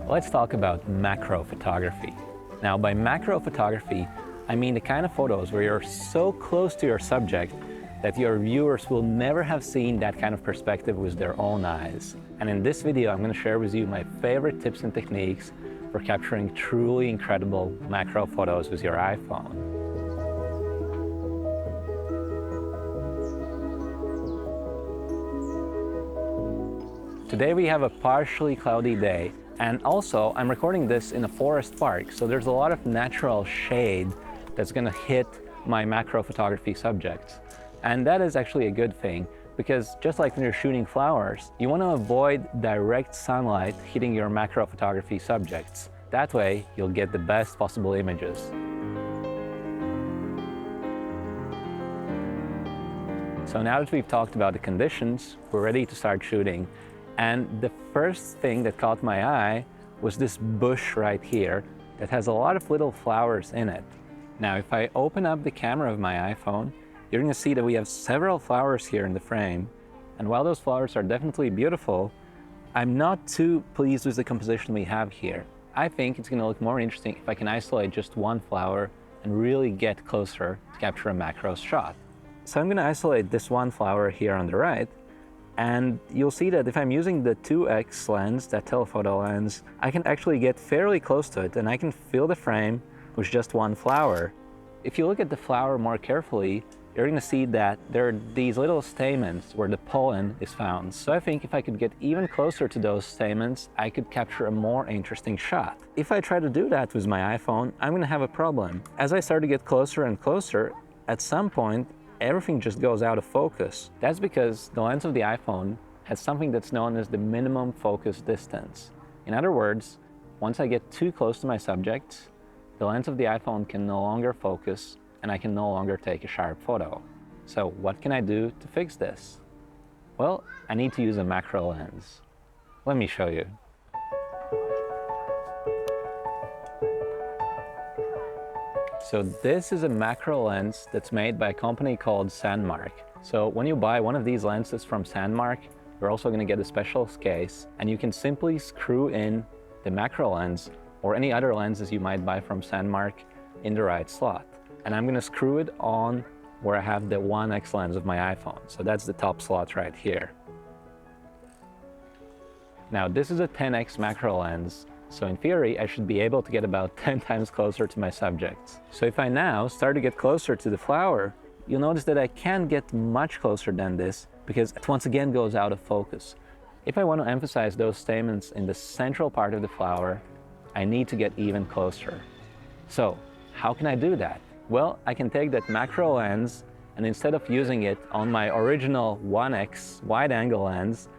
Let's talk about macro photography. Now, by macro photography, I mean the kind of photos where you're so close to your subject that your viewers will never have seen that kind of perspective with their own eyes. And in this video, I'm going to share with you my favorite tips and techniques for capturing truly incredible macro photos with your iPhone. Today we have a partially cloudy day, and also I'm recording this in a forest park, so there's a lot of natural shade that's going to hit my macro photography subjects. And that is actually a good thing, because just like when you're shooting flowers, you want to avoid direct sunlight hitting your macro photography subjects. That way, you'll get the best possible images. So now that we've talked about the conditions, we're ready to start shooting. And the first thing that caught my eye was this bush right here that has a lot of little flowers in it. Now, if I open up the camera of my iPhone, you're going to see that we have several flowers here in the frame. And while those flowers are definitely beautiful, I'm not too pleased with the composition we have here. I think it's going to look more interesting if I can isolate just one flower and really get closer to capture a macro shot. So I'm going to isolate this one flower here on the right. And you'll see that if I'm using the 2x lens, that telephoto lens, I can actually get fairly close to it and I can fill the frame with just one flower. If you look at the flower more carefully, you're going to see that there are these little stamens where the pollen is found. So I think if I could get even closer to those stamens, I could capture a more interesting shot. If I try to do that with my iPhone, I'm going to have a problem. As I start to get closer and closer, at some point, everything just goes out of focus. That's because the lens of the iPhone has something that's known as the minimum focus distance. In other words, once I get too close to my subject, the lens of the iPhone can no longer focus and I can no longer take a sharp photo. So what can I do to fix this? Well, I need to use a macro lens. Let me show you. So this is a macro lens that's made by a company called SANDMARC. So when you buy one of these lenses from SANDMARC, you're also going to get a special case, and you can simply screw in the macro lens or any other lenses you might buy from SANDMARC in the right slot. And I'm going to screw it on where I have the 1x lens of my iPhone. So that's the top slot right here. Now this is a 10x macro lens. So in theory, I should be able to get about 10 times closer to my subjects. So if I now start to get closer to the flower, you'll notice that I can't get much closer than this because it once again goes out of focus. If I want to emphasize those stamens in the central part of the flower, I need to get even closer. So how can I do that? Well, I can take that macro lens and instead of using it on my original 1x wide-angle lens,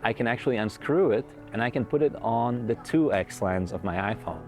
I can actually unscrew it and I can put it on the 2x lens of my iPhone.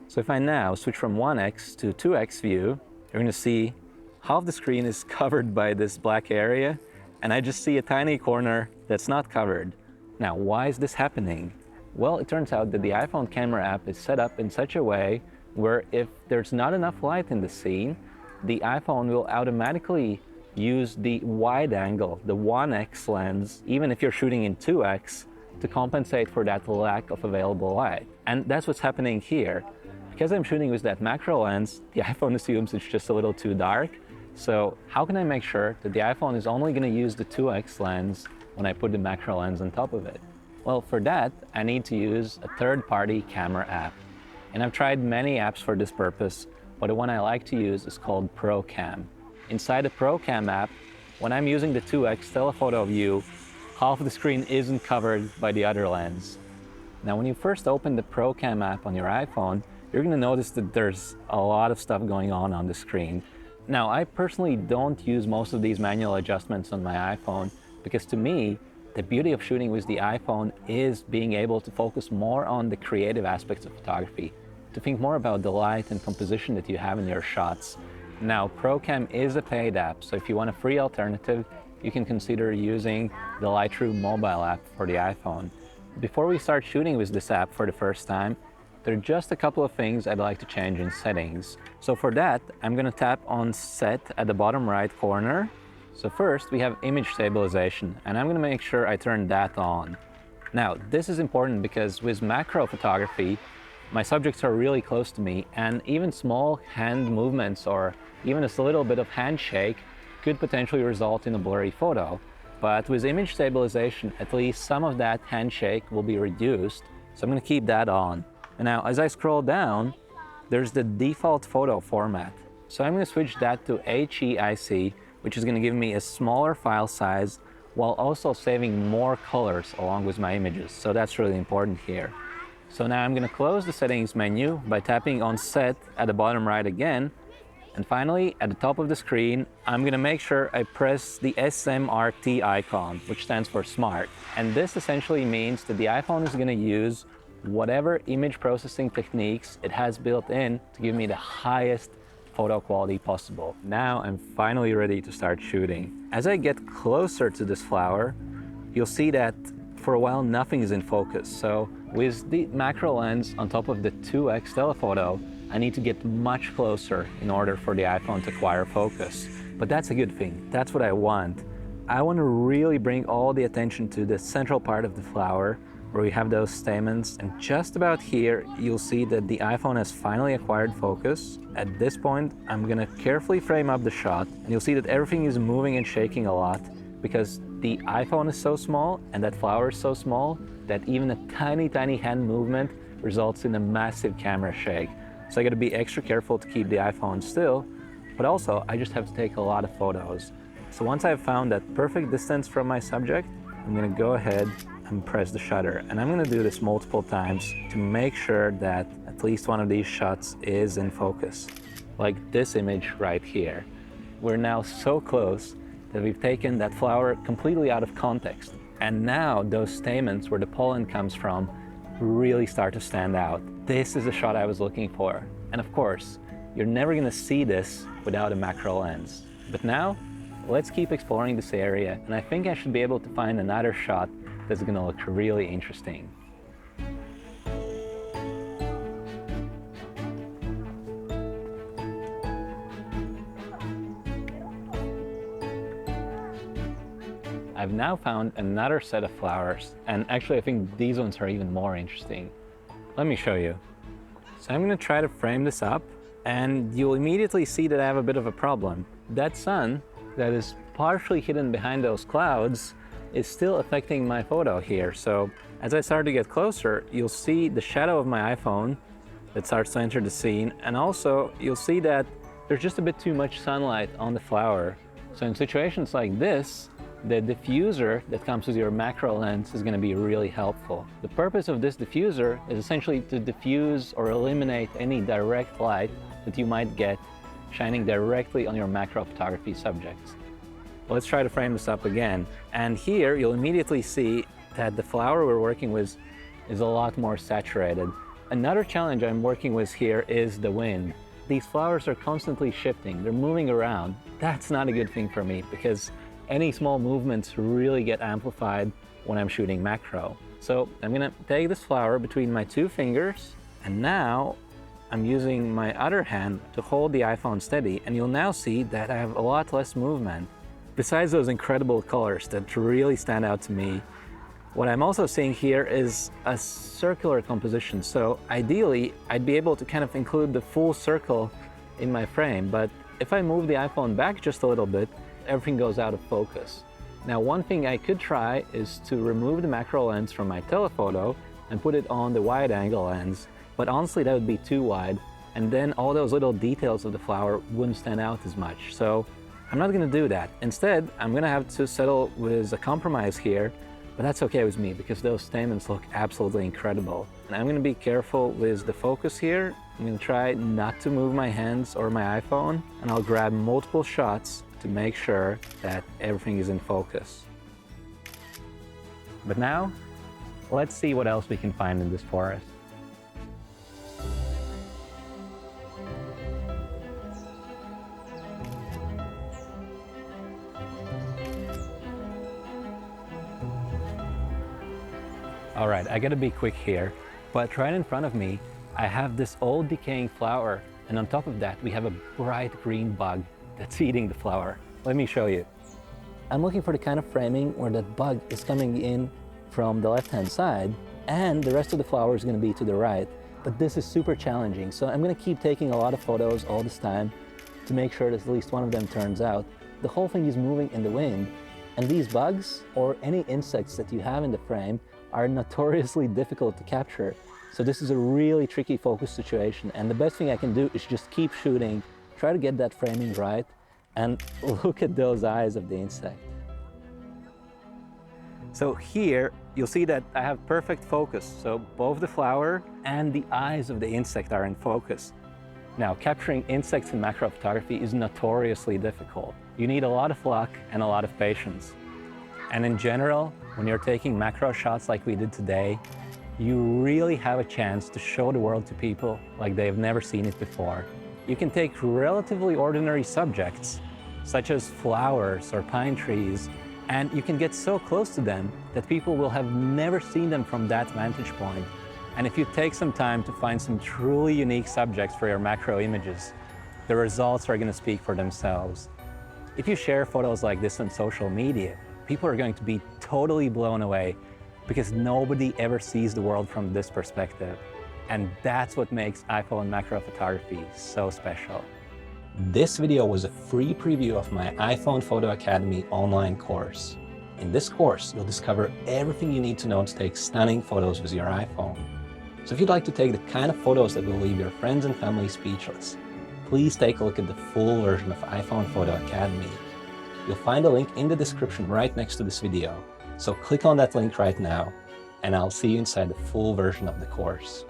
So if I now switch from 1x to 2x view, you're going to see half the screen is covered by this black area and I just see a tiny corner that's not covered. Now, why is this happening? Well, it turns out that the iPhone camera app is set up in such a way where if there's not enough light in the scene, the iPhone will automatically use the wide angle, the 1x lens, even if you're shooting in 2x, to compensate for that lack of available light. And that's what's happening here. Because I'm shooting with that macro lens, the iPhone assumes it's just a little too dark. So how can I make sure that the iPhone is only going to use the 2x lens when I put the macro lens on top of it? Well, for that, I need to use a third-party camera app. And I've tried many apps for this purpose, but the one I like to use is called ProCam. Inside the ProCam app, when I'm using the 2x telephoto view, half of the screen isn't covered by the other lens. Now, when you first open the ProCam app on your iPhone, you're going to notice that there's a lot of stuff going on the screen. Now, I personally don't use most of these manual adjustments on my iPhone because to me, the beauty of shooting with the iPhone is being able to focus more on the creative aspects of photography, to think more about the light and composition that you have in your shots. Now, ProCam is a paid app, so if you want a free alternative, you can consider using the Lightroom mobile app for the iPhone. Before we start shooting with this app for the first time, there are just a couple of things I'd like to change in settings. So for that, I'm going to tap on Set at the bottom right corner. So first, we have image stabilization, and I'm going to make sure I turn that on. Now, this is important because with macro photography, my subjects are really close to me, and even small hand movements or even just a little bit of handshake could potentially result in a blurry photo. But with image stabilization, at least some of that handshake will be reduced, so I'm going to keep that on. And now, as I scroll down, there's the default photo format. So I'm going to switch that to HEIC, which is going to give me a smaller file size while also saving more colors along with my images. So that's really important here. So now I'm going to close the settings menu by tapping on Set at the bottom right again. And finally, at the top of the screen, I'm going to make sure I press the SMRT icon, which stands for Smart. And this essentially means that the iPhone is going to use whatever image processing techniques it has built in to give me the highest photo quality possible. Now I'm finally ready to start shooting. As I get closer to this flower, you'll see that for a while nothing is in focus. So with the macro lens on top of the 2x telephoto, I need to get much closer in order for the iPhone to acquire focus. But that's a good thing. That's what I want. I want to really bring all the attention to the central part of the flower where we have those stamens. And just about here, you'll see that the iPhone has finally acquired focus. At this point, I'm going to carefully frame up the shot, and you'll see that everything is moving and shaking a lot because the iPhone is so small and that flower is so small that even a tiny, tiny hand movement results in a massive camera shake. So I got to be extra careful to keep the iPhone still, but also I just have to take a lot of photos. So once I've found that perfect distance from my subject, I'm going to go ahead and press the shutter. And I'm going to do this multiple times to make sure that at least one of these shots is in focus. Like this image right here. We're now so close that we've taken that flower completely out of context. And now those stamens where the pollen comes from really start to stand out. This is the shot I was looking for. And of course, you're never going to see this without a macro lens. But now, let's keep exploring this area, and I think I should be able to find another shot that's going to look really interesting. I've now found another set of flowers, and actually I think these ones are even more interesting. Let me show you. So I'm going to try to frame this up, and you'll immediately see that I have a bit of a problem. That sun that is partially hidden behind those clouds is still affecting my photo here. So as I start to get closer, you'll see the shadow of my iPhone that starts to enter the scene, and also you'll see that there's just a bit too much sunlight on the flower. So in situations like this, the diffuser that comes with your macro lens is going to be really helpful. The purpose of this diffuser is essentially to diffuse or eliminate any direct light that you might get shining directly on your macro photography subjects. Let's try to frame this up again. And here you'll immediately see that the flower we're working with is a lot more saturated. Another challenge I'm working with here is the wind. These flowers are constantly shifting, they're moving around. That's not a good thing for me because any small movements really get amplified when I'm shooting macro. So I'm gonna take this flower between my two fingers, and now I'm using my other hand to hold the iPhone steady, and you'll now see that I have a lot less movement. Besides those incredible colors that really stand out to me, what I'm also seeing here is a circular composition. So ideally, I'd be able to kind of include the full circle in my frame, but if I move the iPhone back just a little bit, everything goes out of focus. Now, one thing I could try is to remove the macro lens from my telephoto and put it on the wide angle lens, but honestly that would be too wide, and then all those little details of the flower wouldn't stand out as much. So I'm not gonna do that. Instead, I'm gonna have to settle with a compromise here, but that's okay with me because those stamens look absolutely incredible. And I'm gonna be careful with the focus here. I'm gonna try not to move my hands or my iPhone, and I'll grab multiple shots to make sure that everything is in focus. But now, let's see what else we can find in this forest. All right, I gotta be quick here, but right in front of me, I have this old decaying flower, and on top of that, we have a bright green bug that's eating the flower. Let me show you. I'm looking for the kind of framing where that bug is coming in from the left-hand side, and the rest of the flower is going to be to the right. But this is super challenging, so I'm going to keep taking a lot of photos all this time to make sure that at least one of them turns out. The whole thing is moving in the wind, and these bugs or any insects that you have in the frame are notoriously difficult to capture. So this is a really tricky focus situation, and the best thing I can do is just keep shooting, try to get that framing right, and look at those eyes of the insect. So here, you'll see that I have perfect focus. So both the flower and the eyes of the insect are in focus. Now, capturing insects in macro photography is notoriously difficult. You need a lot of luck and a lot of patience. And in general, when you're taking macro shots like we did today, you really have a chance to show the world to people like they've never seen it before. You can take relatively ordinary subjects, such as flowers or pine trees, and you can get so close to them that people will have never seen them from that vantage point. And if you take some time to find some truly unique subjects for your macro images, the results are going to speak for themselves. If you share photos like this on social media, people are going to be totally blown away because nobody ever sees the world from this perspective. And that's what makes iPhone macro photography so special. This video was a free preview of my iPhone Photo Academy online course. In this course, you'll discover everything you need to know to take stunning photos with your iPhone. So if you'd like to take the kind of photos that will leave your friends and family speechless, please take a look at the full version of iPhone Photo Academy. You'll find a link in the description right next to this video. So click on that link right now, and I'll see you inside the full version of the course.